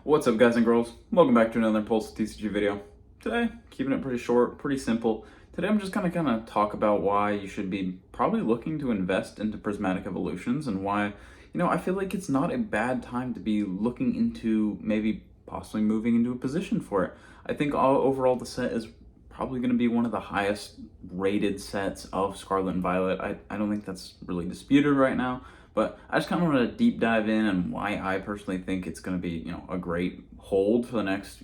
What's up, guys and girls? Welcome back to another Impulsive TCG video. Today, keeping it pretty short, pretty simple. Today I'm just gonna kind of talk about why you should be probably looking to invest into Prismatic Evolutions and why, I feel like it's not a bad time to be looking into maybe possibly moving into a position for it. I think overall the set is probably going to be one of the highest rated sets of Scarlet and Violet. I don't think that's really disputed right now. But I just kind of want to deep dive in and why I personally think it's going to be, a great hold for the next,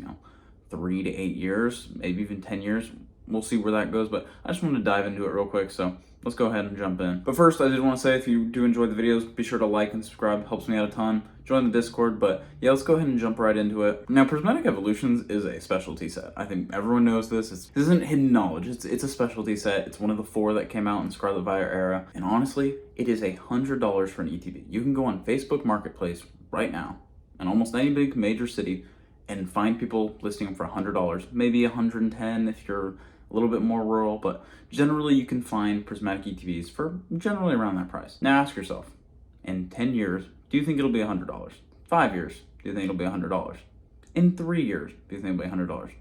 3 to 8 years, maybe even 10 years. We'll see where that goes, but I just want to dive into it real quick. So let's go ahead and jump in. But first, I did want to say, if you do enjoy the videos, be sure to like and subscribe. It helps me out a ton. Join the Discord, but yeah, let's go ahead and jump right into it. Now, Prismatic Evolutions is a specialty set. I think everyone knows this. This isn't hidden knowledge. It's a specialty set. It's one of the 4 that came out in Scarlet Violet era. And honestly, it is $100 for an ETB. You can go on Facebook Marketplace right now in almost any big major city and find people listing them for $100, maybe $110 if you're a little bit more rural, but generally you can find Prismatic ETBs for generally around that price. Now ask yourself, in 10 years, do you think it'll be $100? 5 years, do you think it'll be $100? In 3 years, do you think it'll be $100?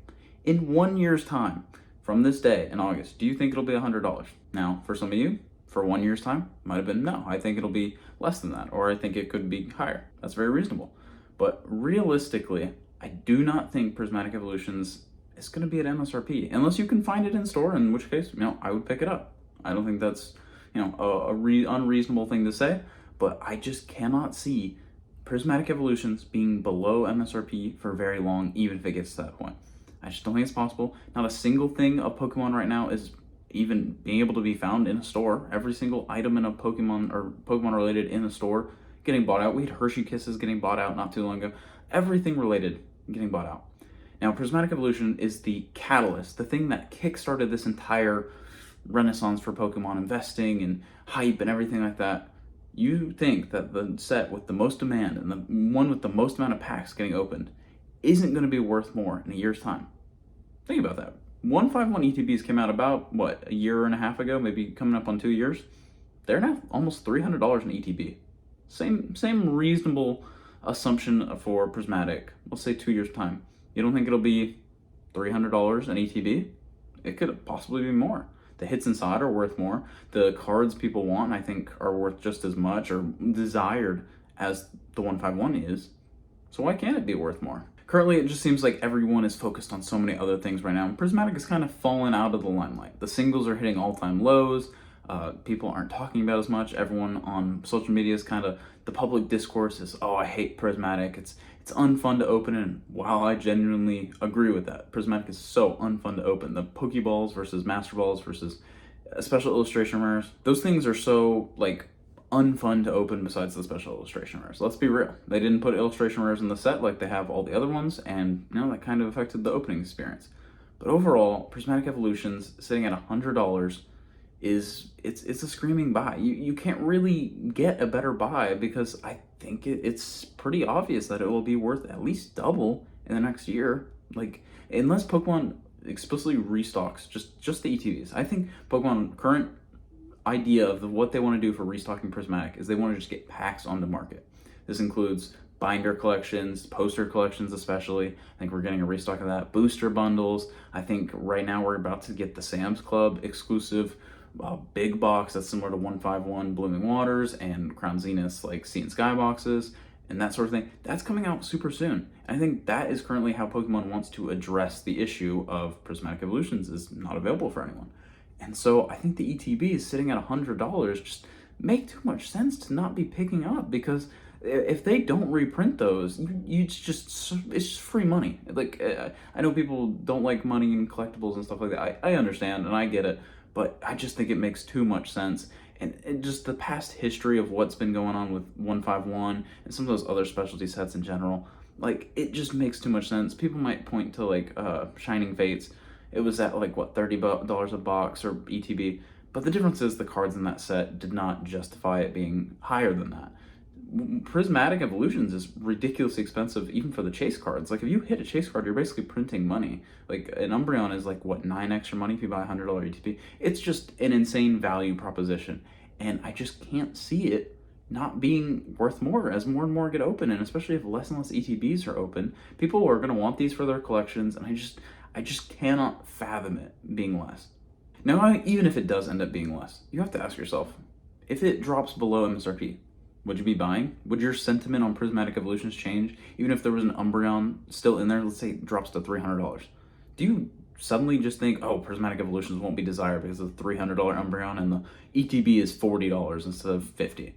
In 1 year's time, from this day in August, do you think it'll be $100? Now, for some of you, for 1 year's time, might have been no. I think it'll be less than that, or I think it could be higher. That's very reasonable. But realistically, I do not think Prismatic Evolutions is going to be at MSRP, unless you can find it in store, in which case, I would pick it up. I don't think that's, unreasonable thing to say, but I just cannot see Prismatic Evolutions being below MSRP for very long, even if it gets to that point. I just don't think it's possible. Not a single thing of Pokemon right now is even being able to be found in a store. Every single item in a Pokemon or Pokemon related in a store getting bought out. We had Hershey Kisses getting bought out not too long ago. Everything related getting bought out. Now, Prismatic Evolution is the catalyst, the thing that kickstarted this entire renaissance for Pokemon investing and hype and everything like that. You think that the set with the most demand and the one with the most amount of packs getting opened isn't going to be worth more in a year's time? Think about that. 151 ETBs came out about, a year and a half ago, maybe coming up on 2 years. They're now almost $300 an ETB. Same reasonable assumption for Prismatic. Let's say 2 years' time. You don't think it'll be $300 an ETB? It could possibly be more. The hits inside are worth more. The cards people want, I think, are worth just as much or desired as the 151 is. So why can't it be worth more? Currently, it just seems like everyone is focused on so many other things right now. And Prismatic has kind of fallen out of the limelight. The singles are hitting all-time lows. People aren't talking about as much. Everyone on social media is kind of, the public discourse is, oh, I hate Prismatic. It's unfun to open, and while I genuinely agree with that, Prismatic is so unfun to open. The Pokeballs versus Master Balls versus special illustration rares, those things are so, unfun to open besides the special illustration rares. Let's be real. They didn't put illustration rares in the set like they have all the other ones, and, that kind of affected the opening experience. But overall, Prismatic Evolutions sitting at $100 it's a screaming buy. You can't really get a better buy because I think it's pretty obvious that it will be worth at least double in the next year. Unless Pokemon explicitly restocks just the ETBs. I think Pokemon current idea of what they want to do for restocking Prismatic is they want to just get packs onto market. This includes binder collections, poster collections especially. I think we're getting a restock of that. Booster bundles. I think right now we're about to get the Sam's Club exclusive big box that's similar to 151 Blooming Waters and Crown Zenith's Sea and Sky boxes and that sort of thing. That's coming out super soon. I think that is currently how Pokemon wants to address the issue of Prismatic Evolutions is not available for anyone. And so I think the ETB is sitting at $100 just make too much sense to not be picking up, because if they don't reprint those, it's just free money. I know people don't like money and collectibles and stuff like that. I understand and I get it. But I just think it makes too much sense. And just the past history of what's been going on with 151 and some of those other specialty sets in general, it just makes too much sense. People might point to, Shining Fates. It was at, $30 a box or ETB. But the difference is the cards in that set did not justify it being higher than that. Prismatic Evolutions is ridiculously expensive even for the chase cards. If you hit a chase card, you're basically printing money. An Umbreon is 9 extra money if you buy a $100 ETB. It's just an insane value proposition, and I just can't see it not being worth more as more and more get open, and especially if less and less ETBs are open, people are going to want these for their collections, and I just cannot fathom it being less. Now, even if it does end up being less, you have to ask yourself, if it drops below MSRP, would you be buying? Would your sentiment on Prismatic Evolutions change? Even if there was an Umbreon still in there, let's say it drops to $300. Do you suddenly just think, oh, Prismatic Evolutions won't be desired because of the $300 Umbreon and the ETB is $40 instead of $50?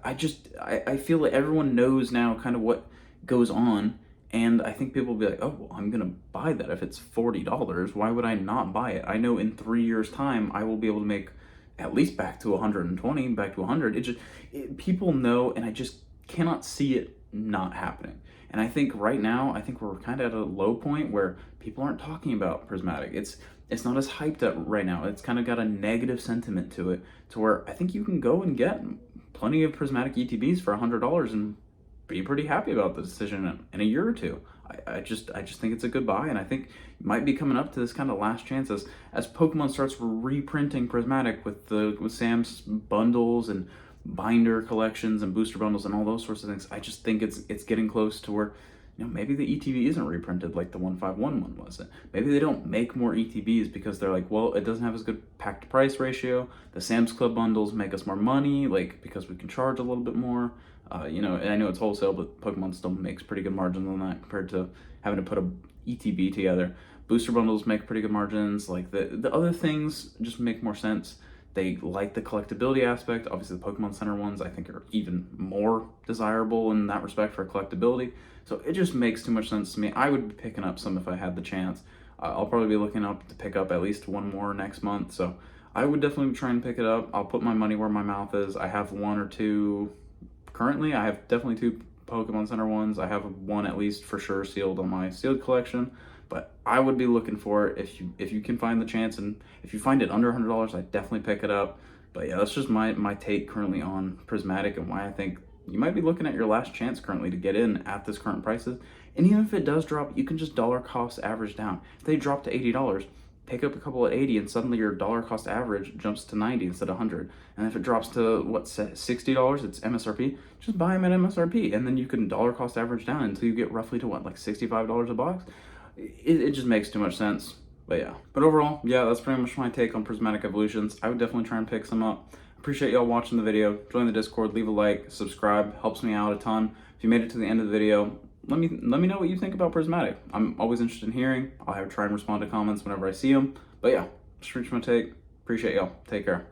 I feel like everyone knows now kind of what goes on, and I think people will be like, oh, well, I'm going to buy that if it's $40. Why would I not buy it? I know in 3 years' time, I will be able to make at least back to 120, back to 100. People know, and I just cannot see it not happening. And I think right now, I think we're kind of at a low point where people aren't talking about Prismatic. It's not as hyped up right now. It's kind of got a negative sentiment to it, to where I think you can go and get plenty of Prismatic ETBs for $100 and be pretty happy about the decision in a year or two. I just think it's a good buy, and I think you might be coming up to this kind of last chance as Pokemon starts reprinting Prismatic with Sam's bundles and binder collections and booster bundles and all those sorts of things. I just think it's getting close to where, you know, maybe the ETB isn't reprinted like the 151 one was. Maybe they don't make more ETBs because they're like, well, it doesn't have as good pack to price ratio. The Sam's Club bundles make us more money, like, because we can charge a little bit more. You know, and I know it's wholesale, but Pokemon still makes pretty good margins on that compared to having to put a ETB together. Booster bundles make pretty good margins. Like the other things just make more sense. They like the collectability aspect. Obviously, the Pokemon Center ones I think are even more desirable in that respect for collectability. So it just makes too much sense to me. I would be picking up some if I had the chance. I'll probably be looking up to pick up at least one more next month. So I would definitely try and pick it up. I'll put my money where my mouth is. I have one or two. Currently, I have definitely two Pokemon Center ones. I have one at least for sure sealed on my sealed collection, but I would be looking for it if you can find the chance, and if you find it under $100, I definitely pick it up. But yeah, that's just my take currently on Prismatic and why I think you might be looking at your last chance currently to get in at this current prices. And even if it does drop, you can just dollar cost average down. If they drop to $80, pick up a couple at 80 and suddenly your dollar cost average jumps to 90 instead of 100. And if it drops to what, $60, it's MSRP, just buy them at MSRP, and then you can dollar cost average down until you get roughly to what, like $65 a box. It just makes too much sense. But yeah, but overall, yeah, that's pretty much my take on Prismatic Evolutions. I would definitely try and pick some up. Appreciate y'all watching the video. Join the Discord, leave a like, subscribe, helps me out a ton. If you made it to the end of the video, let me know what you think about Prismatic. I'm always interested in hearing. I'll try and respond to comments whenever I see them. But yeah, just reach my take. Appreciate y'all. Take care.